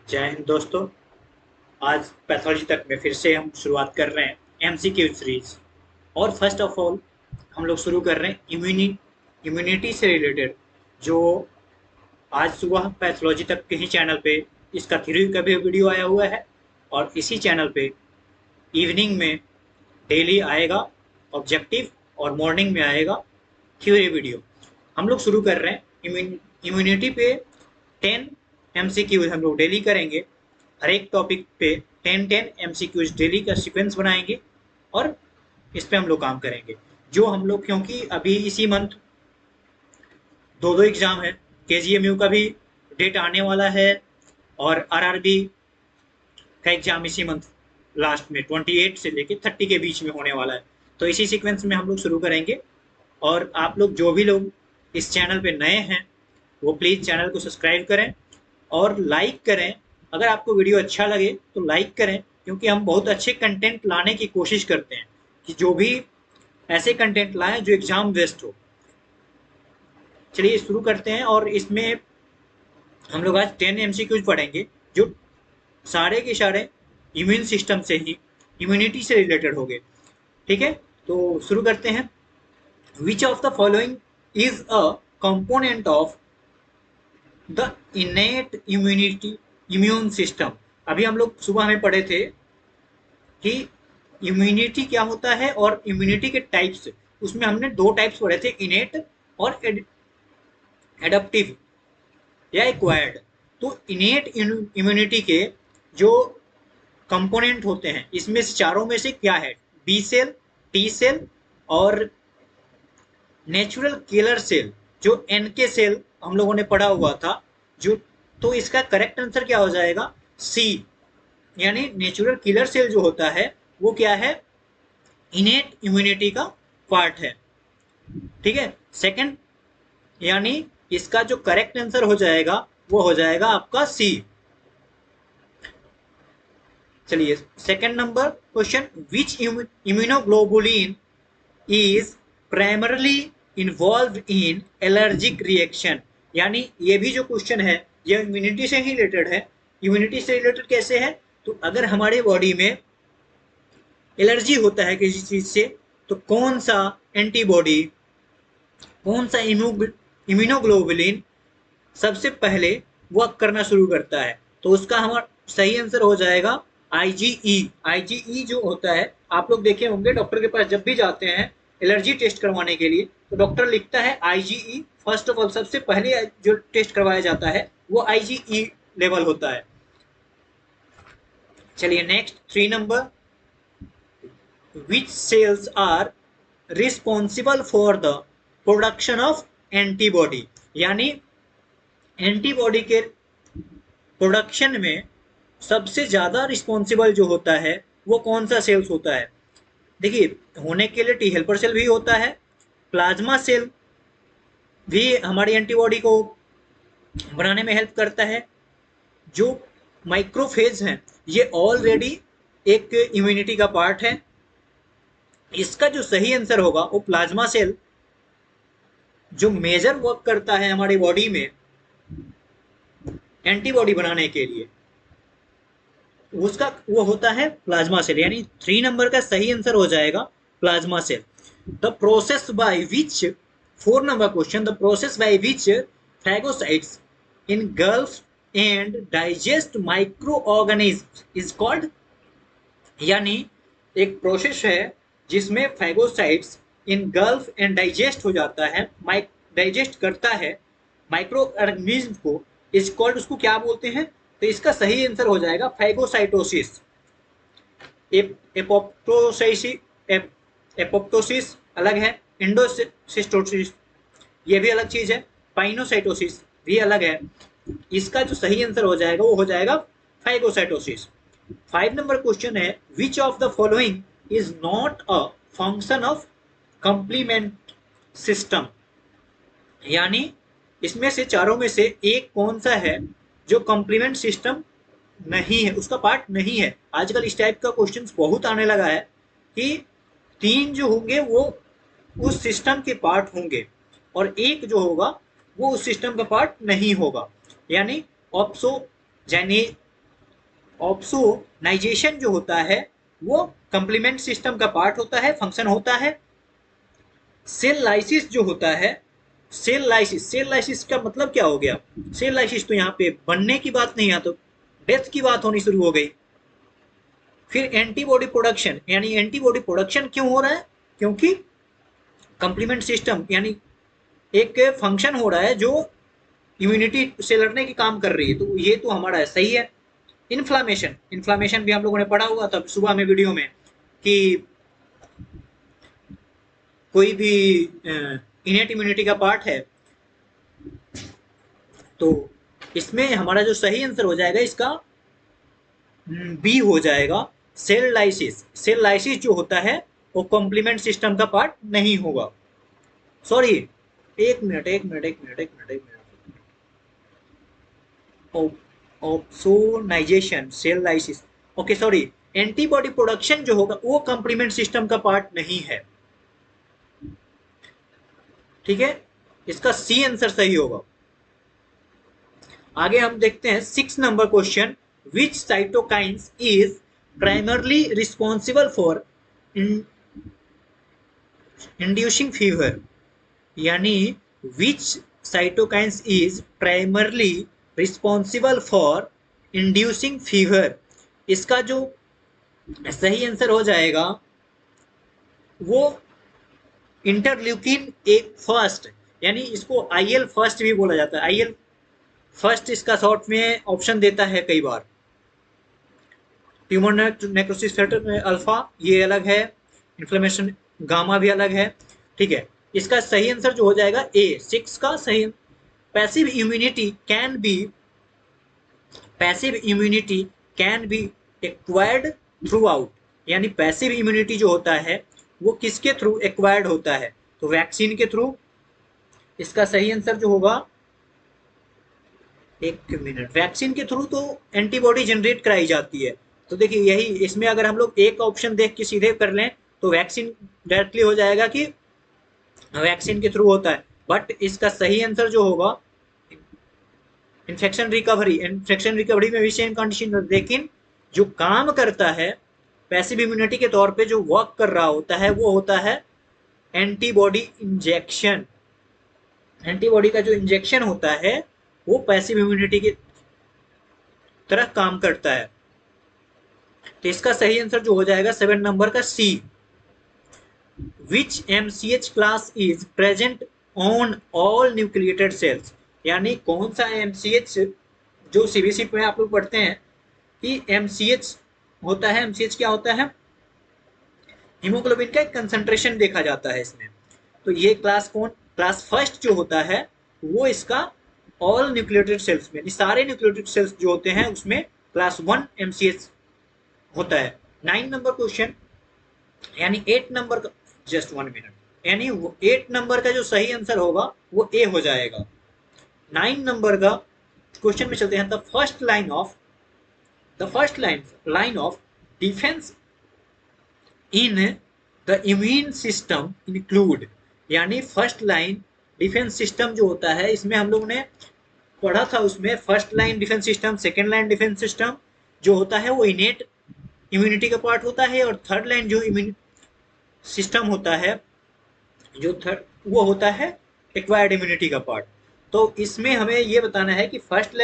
जय हिंद दोस्तों। आज पैथोलॉजी तक में फिर से हम शुरुआत कर रहे हैं एमसीक्यू सीरीज। और फर्स्ट ऑफ ऑल हम लोग शुरू कर रहे हैं इम्यूनिटी से रिलेटेड, जो आज सुबह पैथोलॉजी तक के ही चैनल पे इसका थ्योरी का भी वीडियो आया हुआ है, और इसी चैनल पे इवनिंग में डेली आएगा ऑब्जेक्टिव, और मॉर्निंग में आएगा थ्योरी वीडियो। हम लोग शुरू कर रहे हैं इम्यूनिटी पे 10 एमसीक्यूज हम लोग डेली करेंगे। हर एक टॉपिक पे 10 एमसीक्यूज डेली का सीक्वेंस बनाएंगे, और इस पे हम लोग काम करेंगे। जो हम लोग, क्योंकि अभी इसी मंथ दो दो एग्जाम है, केजीएमयू का भी डेट आने वाला है, और आरआरबी का एग्जाम इसी मंथ लास्ट में 28 से लेके 30 के बीच में होने वाला है। तो इसी सीक्वेंस में हम लोग शुरू करेंगे। और आप लोग जो भी लोग इस चैनल पे नए हैं वो प्लीज़ चैनल को सब्सक्राइब करें और लाइक करें। अगर आपको वीडियो अच्छा लगे तो लाइक करें, क्योंकि हम बहुत अच्छे कंटेंट लाने की कोशिश करते हैं कि जो भी ऐसे कंटेंट लाएं जो एग्जाम बेस्ड हो। चलिए शुरू करते हैं। और इसमें हम लोग आज 10 एमसीक्यूज पढ़ेंगे, जो सारे के सारे इम्यून सिस्टम से ही, इम्यूनिटी से रिलेटेड हो गए। ठीक है, तो शुरू करते हैं। Which of the following is a component of the innate immunity immune system. अभी हम लोग सुबह में पढ़े थे कि इम्यूनिटी क्या होता है और इम्यूनिटी के टाइप्स। उसमें हमने दो टाइप्स पढ़े थे, इनेट और एडप्टिव या एक्वायर्ड। तो इनेट इम्यूनिटी के जो कंपोनेंट होते हैं, इसमें से चारों में से क्या है? बी सेल, टी सेल और नेचुरल किलर सेल, जो एन के सेल हम लोगों ने पढ़ा हुआ था। जो तो इसका करेक्ट आंसर क्या हो जाएगा? सी, यानी नेचुरल किलर सेल जो होता है वो क्या है? इनेट इम्यूनिटी का पार्ट है। ठीक है, सेकंड, यानी इसका जो करेक्ट आंसर हो जाएगा वो हो जाएगा आपका सी। चलिए second number question, which immunoglobulin is primarily involve in allergic reaction. यानी ये भी जो क्वेश्चन है ये इम्यूनिटी से ही रिलेटेड है। इम्यूनिटी से रिलेटेड कैसे है? तो अगर हमारे बॉडी में एलर्जी होता है किसी चीज से, तो कौन सा एंटीबॉडी, कौन सा इम्यूनोग्लोबुलिन सबसे पहले वर्क करना शुरू करता है? तो उसका हमारा सही आंसर हो जाएगा आईजीई। आईजीई जो होता है, आप लोग देखे होंगे डॉक्टर के पास जब भी जाते हैं एलर्जी टेस्ट करवाने के लिए, तो डॉक्टर लिखता है आईजीई। फर्स्ट ऑफ ऑल सबसे पहले जो टेस्ट करवाया जाता है वो आईजीई लेवल होता है। चलिए next 3 number, which cells are responsible for the production of antibody। यानी एंटीबॉडी के प्रोडक्शन में सबसे ज्यादा रिस्पॉन्सिबल जो होता है वो कौन सा सेल्स होता है? देखिए, होने के लिए टी हेल्पर सेल भी होता है, प्लाज्मा सेल भी हमारी एंटीबॉडी को बनाने में हेल्प करता है। जो माइक्रोफेज हैं ये ऑलरेडी एक इम्यूनिटी का पार्ट है। इसका जो सही आंसर होगा वो प्लाज्मा सेल, जो मेजर वर्क करता है हमारी बॉडी में एंटीबॉडी बनाने के लिए, उसका वो होता है प्लाज्मा सेल। यानी 3 नंबर का सही आंसर हो जाएगा plasma cell. The process by which, 4 number question, the process by which phagocytes engulf and digest microorganism is called. यानी एक प्रोसेस है जिसमें फैगोसाइट्स इनगल्फ एंड डाइजेस्ट हो जाता है, डाइजेस्ट करता है माइक्रो ऑर्गेनिज्म को, इज कॉल्ड, उसको क्या बोलते हैं? तो इसका सही आंसर हो जाएगा फैगोसाइटोसिस। एपोप्टोसिस अलग है, इंडोसिस्टोसिस ये भी अलग चीज है, पाइनोसाइटोसिस भी अलग है। इसका जो सही आंसर हो जाएगा वो हो जाएगा फैगोसाइटोसिस। 5 नंबर क्वेश्चन है, which of the following is not a function of complement system. यानी इसमें से चारों में से एक कौन सा है जो कंप्लीमेंट सिस्टम नहीं है, उसका पार्ट नहीं है। आजकल इस टाइप का क्वेश्चन बहुत आने लगा है कि 3 जो होंगे वो उस सिस्टम के पार्ट होंगे और एक जो होगा वो उस सिस्टम का पार्ट नहीं होगा। यानी ऑप्सो ऑप्सोनाइजेशन जो होता है वो कंप्लीमेंट सिस्टम का पार्ट होता है, फंक्शन होता है। सेल लाइसिस जो होता है, सेल लाइसिस का मतलब क्या हो गया? सेल लाइसिस तो यहाँ पे बनने की बात नहीं, यहाँ तो डेथ की बात होनी शुरू हो गई। फिर एंटीबॉडी प्रोडक्शन, यानी एंटीबॉडी प्रोडक्शन क्यों हो रहा है? क्योंकि कंप्लीमेंट सिस्टम यानी एक फंक्शन हो रहा है जो इम्यूनिटी से लड़ने की काम कर रही है, तो ये तो हमारा है, सही है। इन्फ्लामेशन, इन्फ्लामेशन भी हम लोगों ने पढ़ा हुआ था सुबह में वीडियो में कि कोई भी इनेट इम्यूनिटी का पार्ट है, तो इसमें हमारा जो सही आंसर हो जाएगा इसका बी हो जाएगा, सेल लाइसिस। सेल लाइसिस जो होता है वो कॉम्प्लीमेंट सिस्टम का पार्ट नहीं होगा। सॉरी, एक मिनट एक मिनट एक मिनट एक मिनट एक minute, opsonization, cell lysis, okay sorry, antibody production जो होगा वो कॉम्प्लीमेंट सिस्टम का पार्ट नहीं है, ठीक है, इसका सी आंसर सही होगा। आगे हम देखते हैं 6 number question, which cytokines is primarily responsible for inducing fever, यानी which cytokines is primarily responsible for inducing fever, इसका जो सही आंसर हो जाएगा वो इंटरल्यूकिन ए फर्स्ट, यानी इसको आईएल फर्स्ट भी बोला जाता है, आईएल फर्स्ट इसका शॉर्ट में ऑप्शन देता है कई बार। ट्यूमर नेक्रोसिस फैक्टर अल्फा ये अलग है, इन्फ्लेमेशन गामा भी अलग है, ठीक है। इसका सही आंसर जो हो जाएगा ए 6 का सही। Passive immunity can be, passive immunity can be acquired through out, यानी पैसिव इम्यूनिटी जो होता है वो किसके थ्रू एक्वायर्ड होता है? तो वैक्सीन के थ्रू। इसका सही आंसर जो होगा, एक मिनट, वैक्सीन के थ्रू तो एंटीबॉडी जनरेट कराई जाती है, तो देखिए यही इसमें अगर हम लोग एक ऑप्शन देख के सीधे कर लें तो वैक्सीन डायरेक्टली हो जाएगा कि वैक्सीन के थ्रू होता है, बट इसका सही आंसर जो होगा इन्फेक्शन रिकवरी, इन्फेक्शन रिकवरी में भी सेम कंडीशन, लेकिन जो काम करता है पैसिव इम्यूनिटी के तौर पे जो वर्क कर रहा होता है वो होता है एंटीबॉडी इंजेक्शन। एंटीबॉडी का जो इंजेक्शन होता है वो पैसिव इम्यूनिटी की तरह काम करता है, तो इसका सही आंसर जो हो जाएगा 7 नंबर का C. Which MCH class is present on all nucleated cells, यानी कौन सा एमसीएच, जो सीबीसी में आप लोग पढ़ते हैं कि एमसीएच होता है, एमसीएच क्या होता है? हीमोग्लोबिन का एक कंसंट्रेशन देखा जाता है इसमें, तो ये क्लास कौन, क्लास फर्स्ट जो होता है वो इसका ऑल न्यूक्लिएटेड सेल्स में, सारे न्यूक्लिएटेड सेल्स जो होते हैं उसमें क्लास 1 एमसीएच होता है। 9 नंबर क्वेश्चन, यानी 8 नंबर का, जस्ट 1 मिनट, यानी 8 नंबर का जो सही आंसर होगा वो ए हो जाएगा। 9 नंबर का क्वेश्चन में चलते हैं। The first line of defence in the immune system include, यानी फर्स्ट लाइन डिफेंस सिस्टम जो होता है इसमें हम लोग ने पढ़ा था, उसमें first line defence system, second line defence system जो होता है वो इनेट इम्यूनिटी का पार्ट होता है, और थर्ड लाइन जो इम्यून सिस्टम होता है जो थर्ड, वो होता है एक्वायर्ड इम्यूनिटी का पार्ट। तो इसमें हमें ये बताना है कि फर्स्ट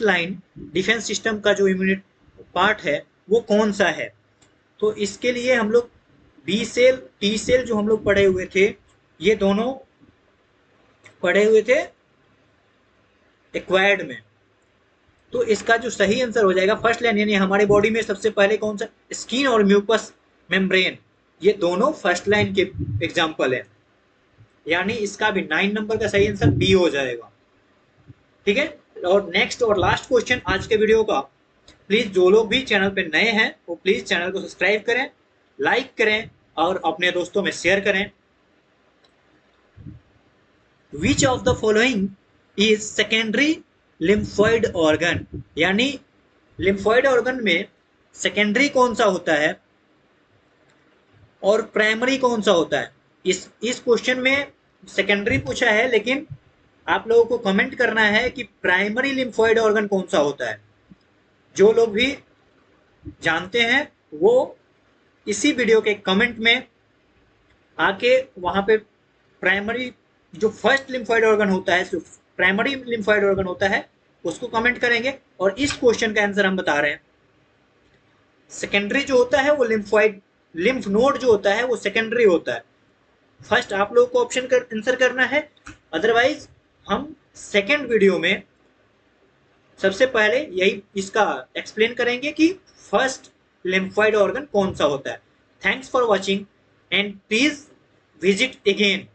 लाइन डिफेंस सिस्टम का जो इम्यूनिटी पार्ट है वो कौन सा है। तो इसके लिए हम लोग बी सेल टी सेल जो हम लोग पढ़े हुए थे, ये दोनों पढ़े हुए थे एक्वायर्ड में, तो इसका जो सही आंसर हो जाएगा फर्स्ट लाइन, यानी हमारी बॉडी में सबसे पहले कौन सा, स्किन और म्यूकस मेम्ब्रेन, ये दोनों फर्स्ट लाइन के एग्जाम्पल है, यानी इसका भी 9 नंबर का सही आंसर बी हो जाएगा, ठीक है। और नेक्स्ट और लास्ट क्वेश्चन आज के वीडियो का, प्लीज जो लोग भी चैनल पे नए हैं वो प्लीज चैनल को सब्सक्राइब करें, लाइक करें और अपने दोस्तों में शेयर करें। Which of the following is secondary lymphoid organ, यानी लिम्फोइड ऑर्गन में सेकेंडरी कौन सा होता है और प्राइमरी कौन सा होता है। इस क्वेश्चन में सेकेंडरी पूछा है, लेकिन आप लोगों को कमेंट करना है कि प्राइमरी लिम्फोइड ऑर्गन कौन सा होता है। जो लोग भी जानते हैं वो इसी वीडियो के कमेंट में आके वहां पे प्राइमरी जो फर्स्ट लिम्फोइड ऑर्गन होता है, जो प्राइमरी लिम्फोइड ऑर्गन होता है, उसको कमेंट करेंगे और इस क्वेश्चन का आंसर हम बता रहे हैं। सेकेंडरी जो होता है वो लिम्फोइड, लिम्फ नोड जो होता है वो सेकेंडरी होता है। फर्स्ट आप लोगों को ऑप्शन कर आंसर करना है, अदरवाइज हम सेकेंड वीडियो में सबसे पहले यही इसका एक्सप्लेन करेंगे कि फर्स्ट लिम्फोइड ऑर्गन कौन सा होता है। Thanks for watching and please visit again.